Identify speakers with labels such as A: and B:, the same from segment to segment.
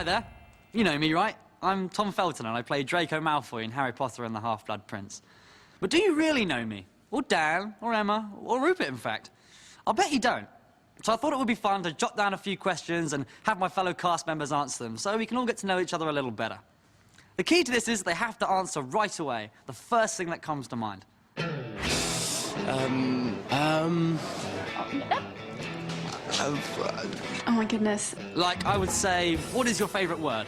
A: Hi there. You know me, right? I'm Tom Felton and I play Draco Malfoy in Harry Potter and the Half-Blood Prince. But do you really know me? Or Dan, or Emma, or Rupert, in fact? I'll bet you don't. So I thought it would be fun to jot down a few questions and have my fellow cast members answer them, so we can all get to know each other a little better. The key to this is they have to answer right away, the first thing that comes to mind.
B: Oh my goodness.
A: Like, I would say, what is your favourite word?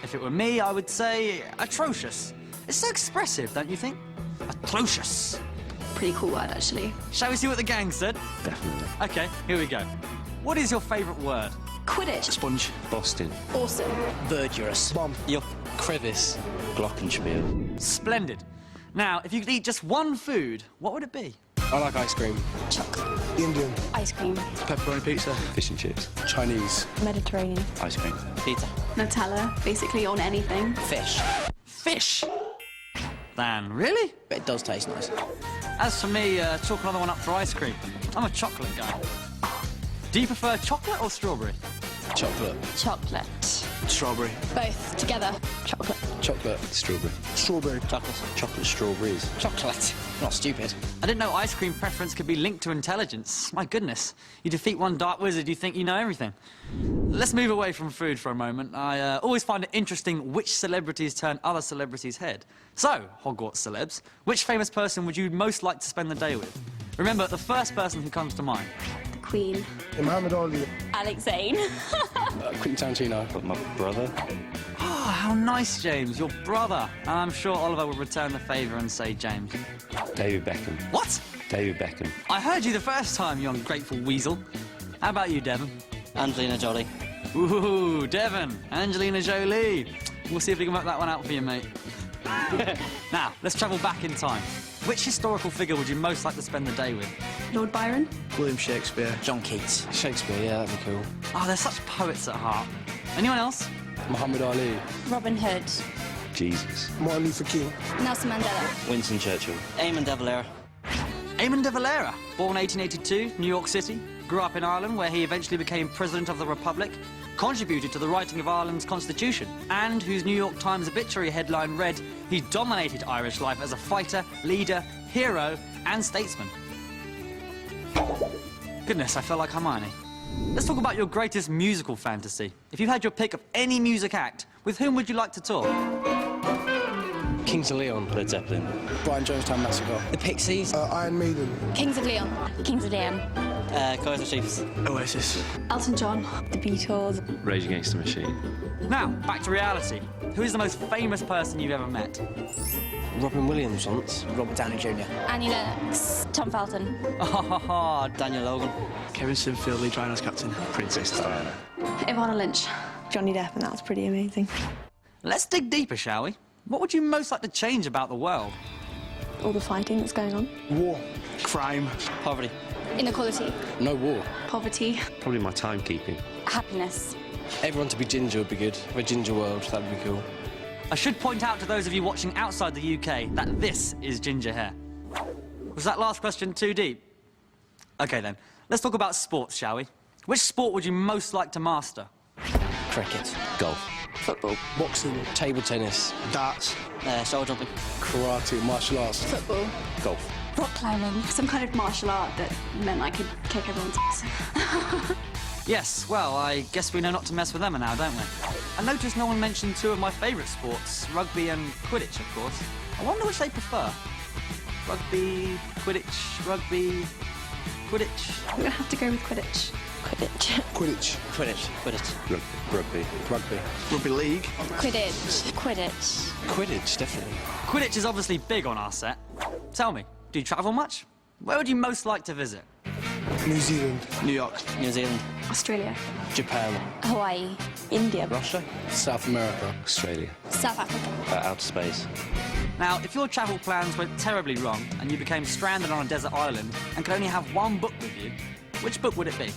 A: If it were me, I would say atrocious. It's so expressive, don't you think? Atrocious.
B: Pretty cool word, actually.
A: Shall we see what the gang said?
C: Definitely.
A: OK, here we go. What is your favourite word?
B: Quidditch.
C: Sponge. Boston.
B: Awesome.
D: Verdurous.
E: Bomb.
D: Your crevice.
C: Glockenspiel.
A: Splendid. Now, if you could eat just one food, what would it be?
E: I like ice cream.
B: Chocolate.
E: Indian.
B: Ice cream.
E: Pepperoni pizza.
C: Fish and chips.
E: Chinese.
B: Mediterranean.
C: Ice cream.
D: Pizza.
B: Nutella, basically on anything.
D: Fish.
A: Fish. Dan, really?
D: It does taste nice.
A: As for me, chalk another one up for ice cream. I'm a chocolate guy. Do you prefer chocolate or strawberry?
E: Chocolate.
B: Chocolate.
E: Strawberry.
B: Both together. Chocolate.
E: Chocolate.
C: Strawberry.
E: Strawberry.
D: Chocolate.
C: Chocolate strawberries.
D: Chocolate. Not stupid.
A: I didn't know ice cream preference could be linked to intelligence. My goodness. You defeat one dark wizard, you think you know everything. Let's move away from food for a moment. I always find it interesting which celebrities turn other celebrities' head. So, Hogwarts celebs, which famous person would you most like to spend the day with? Remember, the first person who comes to mind.
B: The Queen.
E: Muhammad Ali.
B: Alex Zane.
E: Quentin Tarantino.
C: But my brother.
A: Oh, how nice, James, your brother. And I'm sure Oliver will return the favour and say James.
C: David Beckham.
A: What?
C: David Beckham.
A: I heard you the first time, you ungrateful weasel. How about you, Devon?
D: Angelina Jolie.
A: Ooh, Devon, Angelina Jolie. We'll see if we can work that one out for you, mate. Now, let's travel back in time. Which historical figure would you most like to spend the day with?
B: Lord Byron.
E: William Shakespeare.
D: John Keats.
E: Shakespeare, yeah, that'd be cool.
A: Oh, they're such poets at heart. Anyone else?
E: Muhammad Ali.
B: Robin Hood.
C: Jesus.
E: Martin Luther King.
B: Nelson Mandela.
C: Winston Churchill.
D: Eamon de Valera.
A: Eamon de Valera, born 1882, New York City, grew up in Ireland where he eventually became President of the Republic, contributed to the writing of Ireland's constitution, and whose New York Times obituary headline read, "He dominated Irish life as a fighter, leader, hero, and statesman." Goodness, I feel like Hermione. Let's talk about your greatest musical fantasy. If you had your pick of any music act, with whom would you like to tour?
E: Kings of Leon.
C: Led Zeppelin.
E: Brian Jonestown Massacre.
D: The Pixies.
E: Iron Maiden.
B: Kings of Leon. Kings of Leon.
D: Kaiser Chiefs.
E: Oasis.
B: Elton John. The Beatles.
C: Rage Against the Machine.
A: Now, back to reality. Who is the most famous person you've ever met?
E: Robin Williams once.
D: Robert Downey Jr.
B: Annie Lennox. Tom Felton.
A: Oh,
D: Daniel Logan.
E: Kevin Sinfield, Lee Trinos captain.
C: Princess Diana.
B: Ivana Lynch.
F: Johnny Depp, and that was pretty amazing.
A: let's dig deeper, shall we? What would you most like to change about the world?
F: All the fighting that's going on.
E: War. Crime.
D: Poverty.
B: Inequality.
E: No war.
B: Poverty.
C: Probably my timekeeping.
B: Happiness.
E: Everyone to be ginger would be good. A ginger world, that'd be cool.
A: I should point out to those of you watching outside the UK that this is ginger hair. Was that last question too deep? OK then, let's talk about sports, shall we? Which sport would you most like to master?
D: Cricket.
C: Golf.
B: Football.
E: Boxing. Table tennis. Darts.
D: Shoulder jumping.
E: Karate. Martial arts.
B: Football.
C: Golf.
B: Rock climbing. Some kind of martial art that meant I could kick everyone's ass.
A: Yes, well, I guess we know not to mess with Emma now, don't we? I noticed no one mentioned two of my favourite sports, rugby and Quidditch, of course. I wonder which they prefer. Rugby, Quidditch, rugby, Quidditch.
F: I'm gonna have to go with Quidditch. Quidditch.
E: Quidditch.
D: Quidditch. Quidditch.
C: Rugby.
E: Rugby. Rugby league.
B: Quidditch. Quidditch.
E: Quidditch, definitely.
A: Quidditch is obviously big on our set. Tell me, do you travel much? Where would you most like to visit?
E: New Zealand. New York.
D: New Zealand.
B: Australia.
E: Japan.
B: Hawaii.
F: India.
E: Russia. South America.
C: Australia.
B: South Africa.
C: Outer space.
A: Now, if your travel plans went terribly wrong and you became stranded on a desert island and could only have one book with you, which book would it be?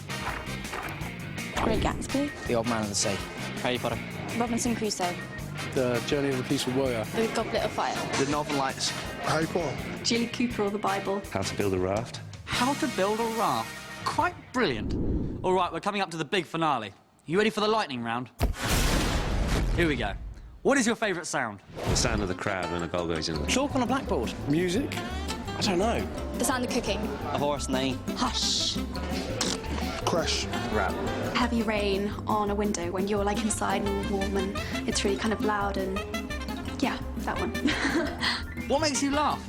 F: Great Gatsby.
D: The Old Man of the Sea. Harry Potter.
B: Robinson Crusoe.
E: The Journey of the Peaceful Warrior.
B: The Goblet of Fire.
E: The Northern Lights. Harry Potter.
F: Julie Cooper or the Bible.
C: How to build a raft.
A: How to build a raft. Quite brilliant. All right, we're coming up to the big finale. You ready for the lightning round? Here we go. What is your favourite sound?
C: The sound of the crowd when a goal goes in.
D: Chalk on a blackboard.
E: Music? I don't know.
F: The sound of cooking.
D: A horse neighing.
F: Hush.
E: Crash.
C: Rap.
B: Heavy rain on a window when you're like inside and warm and it's really kind of loud and yeah, that one.
A: What makes you laugh?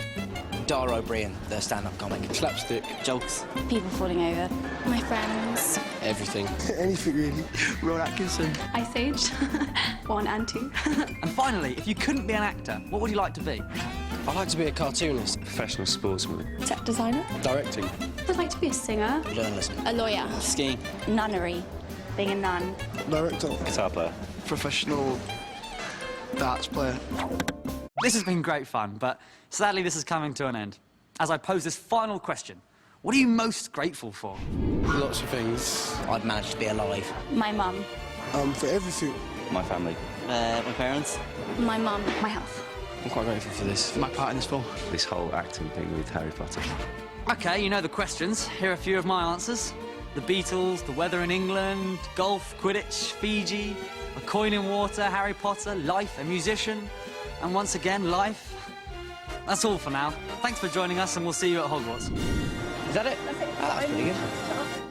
D: Dara O'Brien, the stand-up comic.
E: Slapstick.
D: Jokes.
F: People falling over. My friends.
E: Everything. Anything really.
G: Ron Atkinson.
B: Ice Age, 1 and 2.
A: And finally, if you couldn't be an actor, what would you like to be?
E: I'd like to be a cartoonist.
C: Professional sportsman.
F: Set designer.
E: Directing.
B: I'd like to be a singer.
D: Journalism.
F: A lawyer.
D: Skiing.
F: Nunnery.
B: Being a nun.
E: Director.
C: Guitar player.
G: Professional darts player.
A: This has been great fun, but sadly this is coming to an end. As I pose this final question, what are you most grateful for?
E: Lots of things.
D: I'd managed to be alive.
F: My mum.
E: For everything.
C: My family.
D: My parents.
F: My mum.
B: My health.
E: I'm quite grateful for this.
G: My part in this film.
C: This whole acting thing with Harry Potter.
A: Okay, you know the questions. Here are a few of my answers. The Beatles, the weather in England, golf, Quidditch, Fiji, a coin in water, Harry Potter, life, a musician, and once again, life. That's all for now. Thanks for joining us, and we'll see you at Hogwarts.
D: Is that it? That's it. That was pretty good.